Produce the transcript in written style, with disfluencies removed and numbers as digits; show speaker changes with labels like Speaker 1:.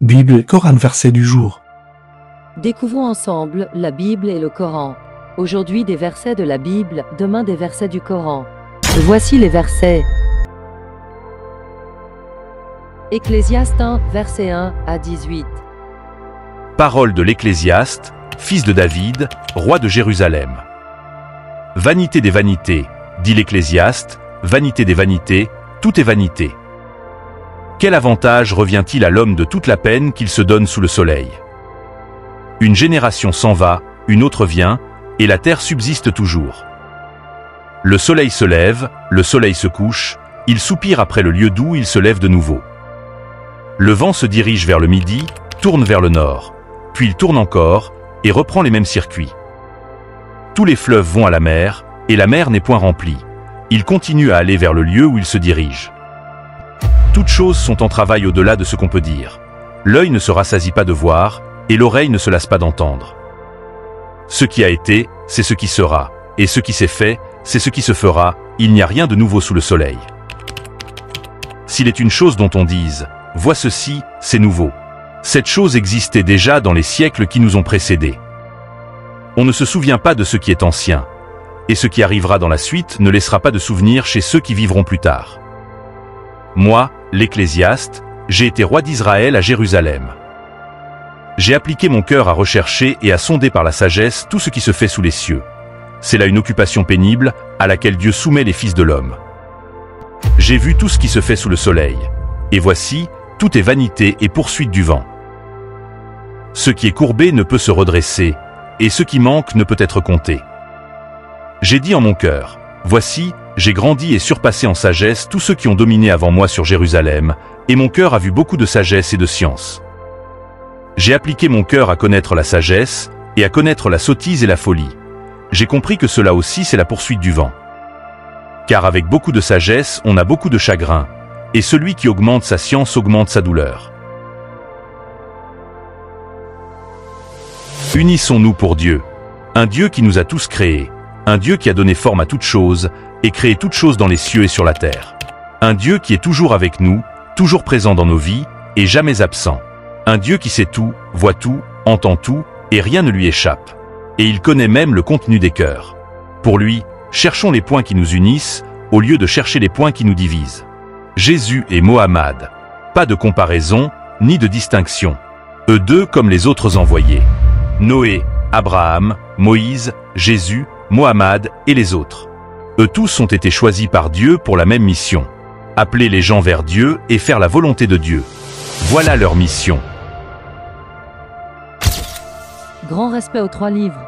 Speaker 1: Bible et Coran verset du jour.
Speaker 2: Découvrons ensemble la Bible et le Coran. Aujourd'hui des versets de la Bible, demain des versets du Coran. Voici les versets. Ecclésiaste 1, versets 1 à 18.
Speaker 3: Parole de l'Ecclésiaste, fils de David, roi de Jérusalem. Vanité des vanités, dit l'Ecclésiaste, vanité des vanités, tout est vanité. Quel avantage revient-il à l'homme de toute la peine qu'il se donne sous le soleil? Une génération s'en va, une autre vient, et la terre subsiste toujours. Le soleil se lève, le soleil se couche, il soupire après le lieu d'où il se lève de nouveau. Le vent se dirige vers le midi, tourne vers le nord, puis il tourne encore, et reprend les mêmes circuits. Tous les fleuves vont à la mer, et la mer n'est point remplie. Il continue à aller vers le lieu où il se dirige. Toutes choses sont en travail au-delà de ce qu'on peut dire. L'œil ne se rassasie pas de voir, et l'oreille ne se lasse pas d'entendre. Ce qui a été, c'est ce qui sera, et ce qui s'est fait, c'est ce qui se fera, il n'y a rien de nouveau sous le soleil. S'il est une chose dont on dise, vois ceci, c'est nouveau. Cette chose existait déjà dans les siècles qui nous ont précédés. On ne se souvient pas de ce qui est ancien, et ce qui arrivera dans la suite ne laissera pas de souvenir chez ceux qui vivront plus tard. Moi, l'Ecclésiaste, j'ai été roi d'Israël à Jérusalem. J'ai appliqué mon cœur à rechercher et à sonder par la sagesse tout ce qui se fait sous les cieux. C'est là une occupation pénible à laquelle Dieu soumet les fils de l'homme. J'ai vu tout ce qui se fait sous le soleil. Et voici, tout est vanité et poursuite du vent. Ce qui est courbé ne peut se redresser, et ce qui manque ne peut être compté. J'ai dit en mon cœur, voici, j'ai grandi et surpassé en sagesse tous ceux qui ont dominé avant moi sur Jérusalem, et mon cœur a vu beaucoup de sagesse et de science. J'ai appliqué mon cœur à connaître la sagesse, et à connaître la sottise et la folie. J'ai compris que cela aussi c'est la poursuite du vent. Car avec beaucoup de sagesse, on a beaucoup de chagrin, et celui qui augmente sa science augmente sa douleur. Unissons-nous pour Dieu. Un Dieu qui nous a tous créés, un Dieu qui a donné forme à toutes choses, et créé toutes choses dans les cieux et sur la terre. Un Dieu qui est toujours avec nous, toujours présent dans nos vies, et jamais absent. Un Dieu qui sait tout, voit tout, entend tout, et rien ne lui échappe. Et il connaît même le contenu des cœurs. Pour lui, cherchons les points qui nous unissent, au lieu de chercher les points qui nous divisent. Jésus et Mohammed. Pas de comparaison, ni de distinction. Eux deux comme les autres envoyés. Noé, Abraham, Moïse, Jésus, Mohammed et les autres. Eux tous ont été choisis par Dieu pour la même mission. Appeler les gens vers Dieu et faire la volonté de Dieu. Voilà leur mission.
Speaker 2: Grand respect aux 3 livres.